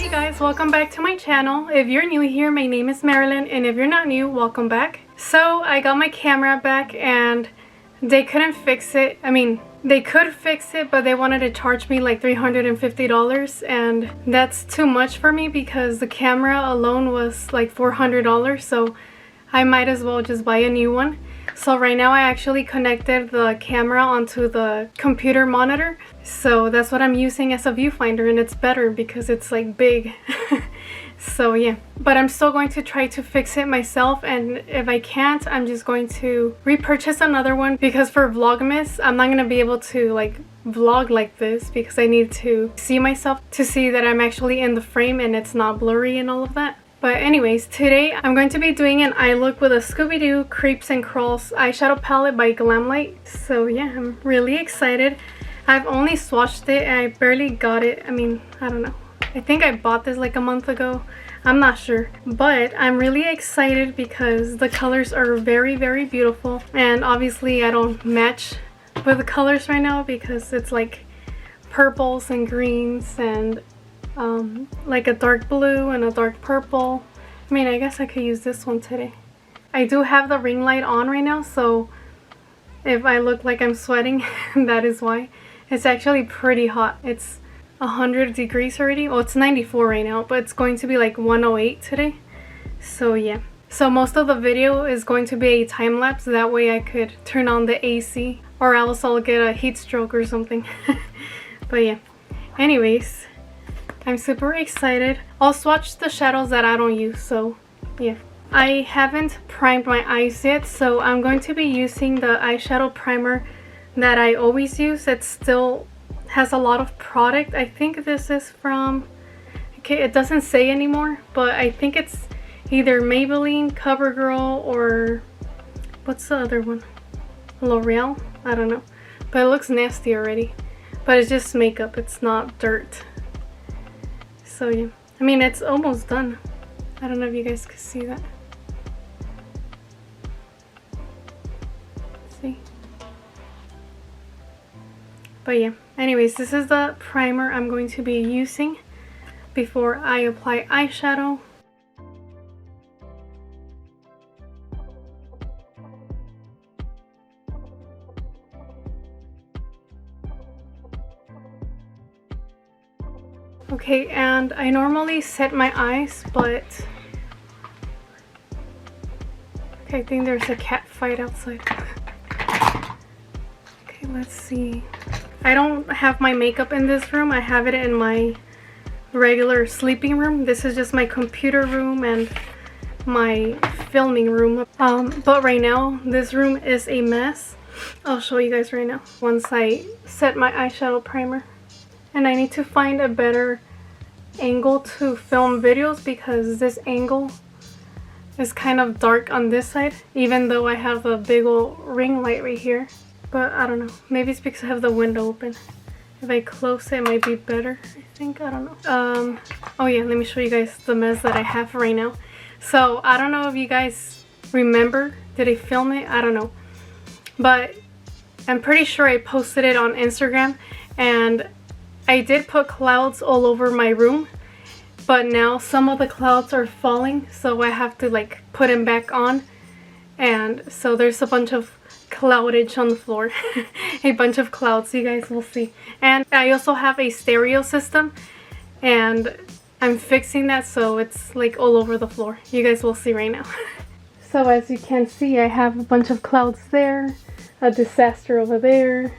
Hey guys, welcome back to my channel. If you're new here, my name is Marilyn, and if you're not new, welcome back. So I got my camera back and they couldn't fix it. I mean, they could fix it, but they wanted to charge me like $350, and that's too much for me because the camera alone was like $400, so I might as well just buy a new one. So right now I actually connected the camera onto the computer monitor, so that's what I'm using as a viewfinder, and it's better because it's like big. So yeah, but I'm still going to try to fix it myself, and if I can't, I'm just going to repurchase another one, because for Vlogmas I'm not going to be able to like vlog like this because I need to see myself to see that I'm actually in the frame and it's not blurry and all of that. But anyways, today I'm going to be doing an eye look with a Scooby-Doo Creeps and Crawls eyeshadow palette by Glamlite. So yeah, I'm really excited. I've only swatched it and I barely got it. I mean, I don't know. I think I bought this like a month ago. I'm not sure. But I'm really excited because the colors are very, very beautiful. And obviously I don't match with the colors right now because it's like purples and greens and like a dark blue and a dark purple. I mean, I guess I could use this one today. I do have the ring light on right now, so if I look like I'm sweating, that is why. It's actually pretty hot. It's 100 degrees already. Well, it's 94 right now, but it's going to be like 108 today. So yeah. So most of the video is going to be a time lapse. That way I could turn on the AC, or else I'll get a heat stroke or something. But yeah. Anyways, I'm super excited. I'll swatch the shadows that I don't use, so yeah. I haven't primed my eyes yet, so I'm going to be using the eyeshadow primer that I always use. It still has a lot of product. I think this is from, okay, it doesn't say anymore, but I think it's either Maybelline, CoverGirl, or what's the other one? L'Oreal? I don't know. But it looks nasty already. But it's just makeup, it's not dirt. So yeah, I mean, it's almost done. I don't know if you guys can see that. See? But yeah, anyways, this is the primer I'm going to be using before I apply eyeshadow. Okay, and I normally set my eyes, but okay, I think there's a cat fight outside. Okay, let's see. I don't have my makeup in this room. I have it in my regular sleeping room. This is just my computer room and my filming room. But right now, this room is a mess. I'll show you guys right now once I set my eyeshadow primer. And I need to find a better angle to film videos because this angle is kind of dark on this side, even though I have a big old ring light right here. But I don't know, maybe it's because I have the window open. If I close it, it might be better, I think. I don't know. Oh yeah, let me show you guys the mess that I have right now. So I don't know if you guys remember, did I film it? I don't know, but I'm pretty sure I posted it on Instagram, and I did put clouds all over my room, but now some of the clouds are falling, so I have to like put them back on, and so there's a bunch of cloudage on the floor. A bunch of clouds, you guys will see. And I also have a stereo system, and I'm fixing that so it's like all over the floor. You guys will see right now. So as you can see, I have a bunch of clouds there, a disaster over there,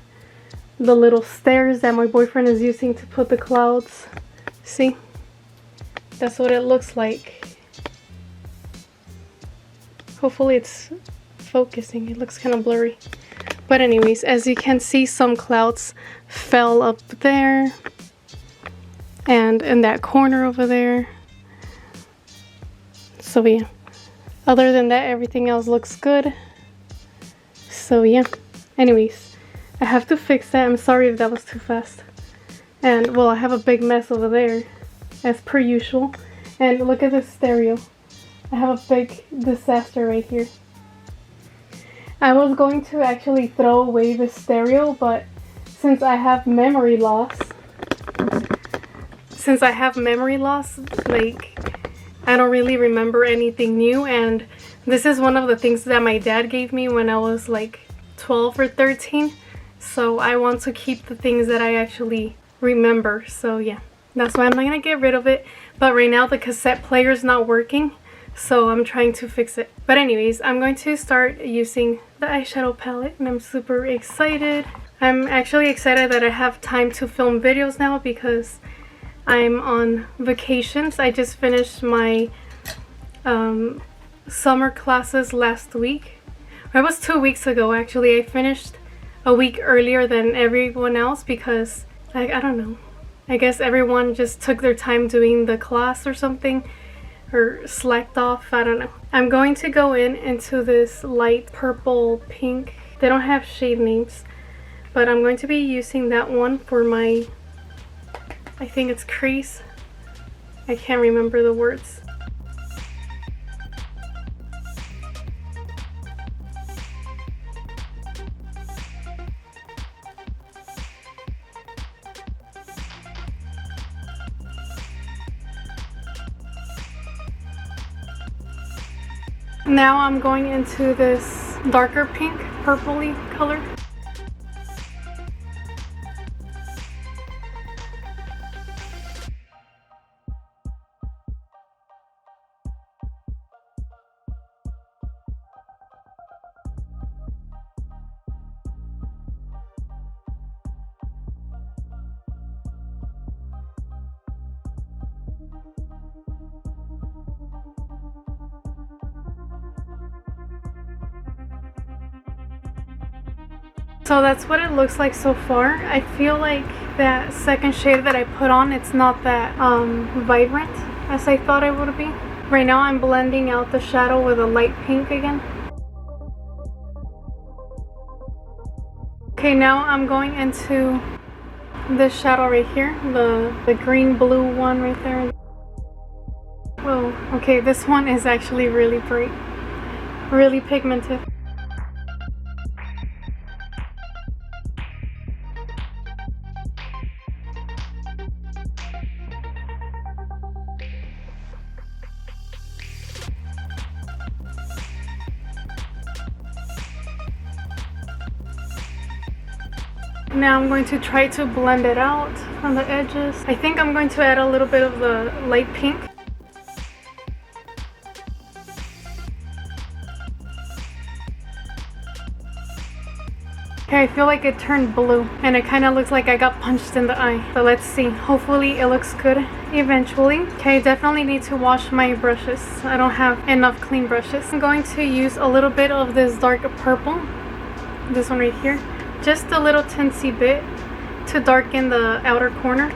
the little stairs that my boyfriend is using to put the clouds. See? That's what it looks like. Hopefully it's focusing. It looks kind of blurry. But anyways, as you can see, some clouds fell up there and in that corner over there. So yeah. Other than that, everything else looks good. So yeah. Anyways, I have to fix that. I'm sorry if that was too fast. And well, I have a big mess over there, as per usual. And look at this stereo. I have a big disaster right here. I was going to actually throw away the stereo, but since I have memory loss, since I have memory loss, like I don't really remember anything new, and this is one of the things that my dad gave me when I was like 12 or 13. So I want to keep the things that I actually remember. So yeah, that's why I'm not gonna get rid of it. But right now the cassette player is not working, so I'm trying to fix it. But anyways, I'm going to start using the eyeshadow palette, and I'm super excited. I'm actually excited that I have time to film videos now because I'm on vacations. I just finished my summer classes last week. It was 2 weeks ago actually. I finished a week earlier than everyone else because I don't know. I guess everyone just took their time doing the class or something, or slacked off. I don't know. I'm going to go into this light purple pink. They don't have shade names, but I'm going to be using that one for my, I think it's crease. I can't remember the words. Now I'm going into this darker pink, purpley color. So that's what it looks like so far. I feel like that second shade that I put on, it's not that vibrant as I thought it would be. Right now I'm blending out the shadow with a light pink again. Okay, now I'm going into this shadow right here, the green blue one right there. Whoa, okay, this one is actually really bright, really pigmented. Now I'm going to try to blend it out on the edges. I think I'm going to add a little bit of the light pink. Okay, I feel like it turned blue and it kind of looks like I got punched in the eye. But let's see. Hopefully it looks good eventually. Okay, I definitely need to wash my brushes. I don't have enough clean brushes. I'm going to use a little bit of this dark purple. This one right here. Just a little teensy bit to darken the outer corner.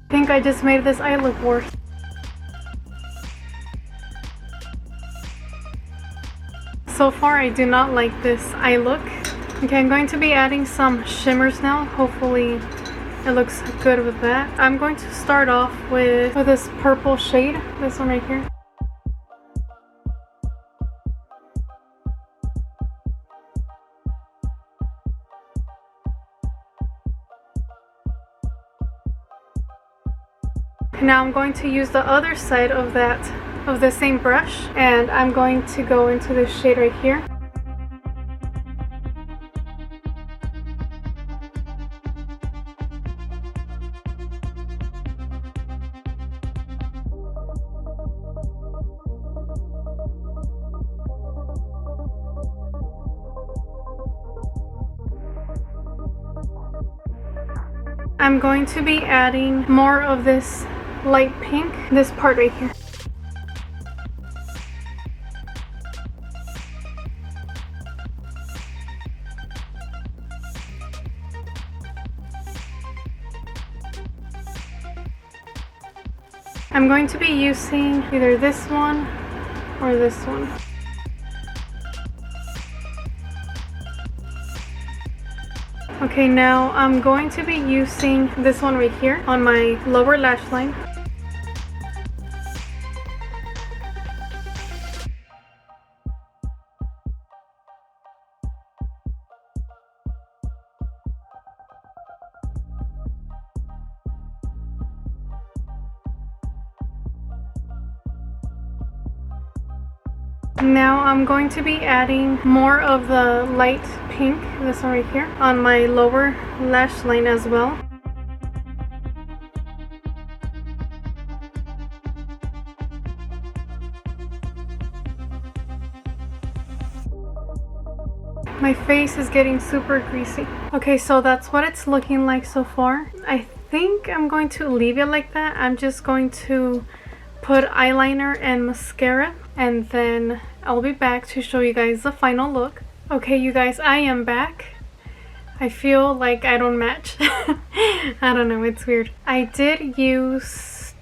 I think I just made this eye look worse. So far I do not like this eye look. Okay, I'm going to be adding some shimmers now. Hopefully it looks good with that. I'm going to start off with this purple shade, this one right here. Now I'm going to use the other side of the same brush, and I'm going to go into this shade right here. I'm going to be adding more of this light pink, this part right here. I'm going to be using either this one or this one. Okay, now I'm going to be using this one right here on my lower lash line. Now I'm going to be adding more of the light pink, this one right here, on my lower lash line as well. My face is getting super greasy. Okay, so that's what it's looking like so far. I think I'm going to leave it like that. I'm just going to put eyeliner and mascara, and then I'll be back to show you guys the final look. Okay, you guys, I am back. I feel like I don't match. I don't know, it's weird. I did use...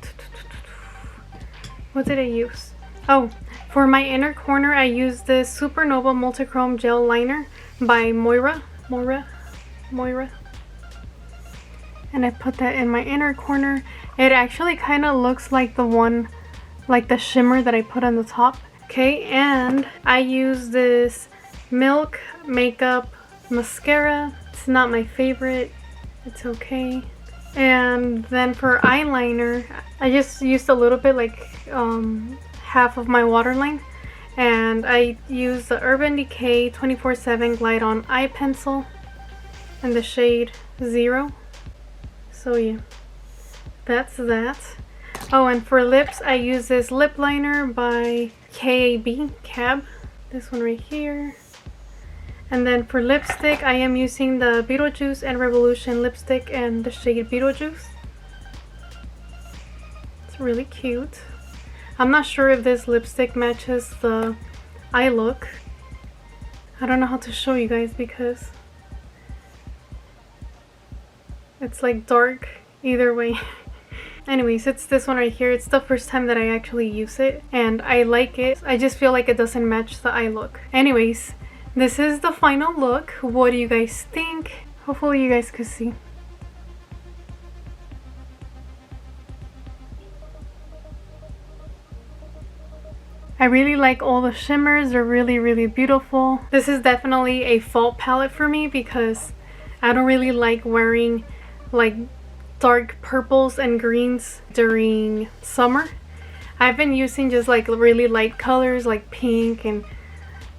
What did I use? Oh, for my inner corner, I used this Supernova Multichrome Gel Liner by Moira. And I put that in my inner corner. It actually kind of looks like the one, like the shimmer that I put on the top. Okay, and I use this Milk Makeup Mascara. It's not my favorite. It's okay. And then for eyeliner, I just used a little bit, like half of my waterline, and I use the Urban Decay 24/7 Glide On Eye Pencil in the shade 0. So yeah, that's that. Oh, and for lips, I use this lip liner by Cab, this one right here. And then for lipstick, I am using the Beetlejuice and Revolution lipstick in the shade Beetlejuice. It's really cute. I'm not sure if this lipstick matches the eye look. I don't know how to show you guys because it's like dark either way. Anyways, it's this one right here. It's the first time that I actually use it, and I like it. I just feel like it doesn't match the eye look. Anyways, this is the final look. What do you guys think? Hopefully you guys could see. I really like all the shimmers. They're really beautiful. This is definitely a fall palette for me because I don't really like wearing like dark purples and greens during summer. I've been using just like really light colors like pink and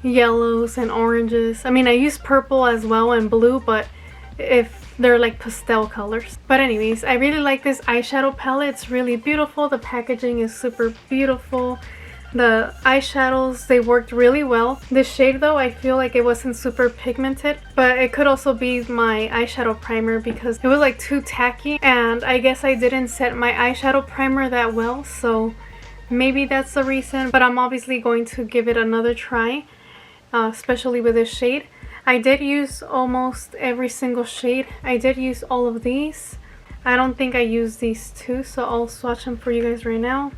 yellows and oranges. I mean, I use purple as well and blue, but if they're like pastel colors. But anyways, I really like this eyeshadow palette. It's really beautiful. The packaging is super beautiful. The eyeshadows, they worked really well. This shade though, I feel like it wasn't super pigmented, but it could also be my eyeshadow primer because it was like too tacky, and I guess I didn't set my eyeshadow primer that well, so maybe that's the reason. But I'm obviously going to give it another try, especially with this shade. I did use almost every single shade. I did use all of these. I don't think I used these two, so I'll swatch them for you guys right now.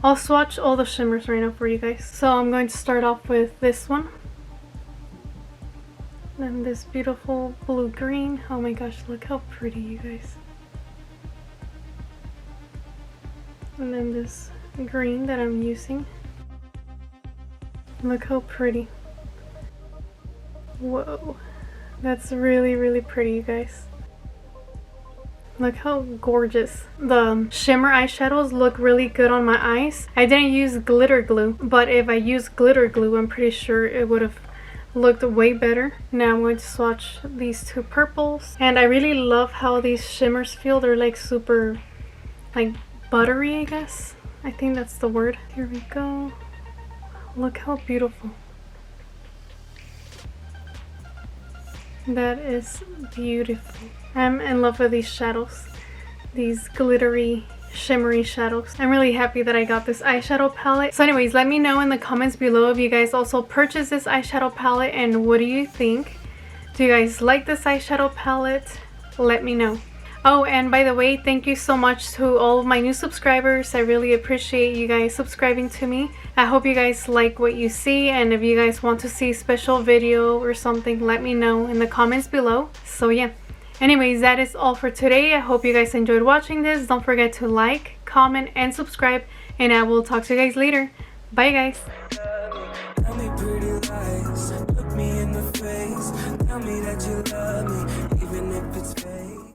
I'll swatch all the shimmers right now for you guys. So I'm going to start off with this one. Then this beautiful blue green. Oh my gosh, look how pretty, you guys. And then this green that I'm using. Look how pretty. Whoa. That's really pretty, you guys. Look how gorgeous. The shimmer eyeshadows look really good on my eyes. I didn't use glitter glue, but if I used glitter glue, I'm pretty sure it would have looked way better. Now I'm going to swatch these two purples. And I really love how these shimmers feel. They're like super, like buttery, I guess. I think that's the word. Here we go. Look how beautiful. That is beautiful. I'm in love with these shadows. These glittery, shimmery shadows. I'm really happy that I got this eyeshadow palette. So anyways, let me know in the comments below if you guys also purchased this eyeshadow palette and what do you think? Do you guys like this eyeshadow palette? Let me know. Oh, and by the way, thank you so much to all of my new subscribers. I really appreciate you guys subscribing to me. I hope you guys like what you see, and if you guys want to see a special video or something, let me know in the comments below. So yeah. Anyways, that is all for today. I hope you guys enjoyed watching this. Don't forget to like, comment, and subscribe, and I will talk to you guys later. Bye guys. Tell me pretty lies, look me in the face, tell me that you love me, even if it's fake.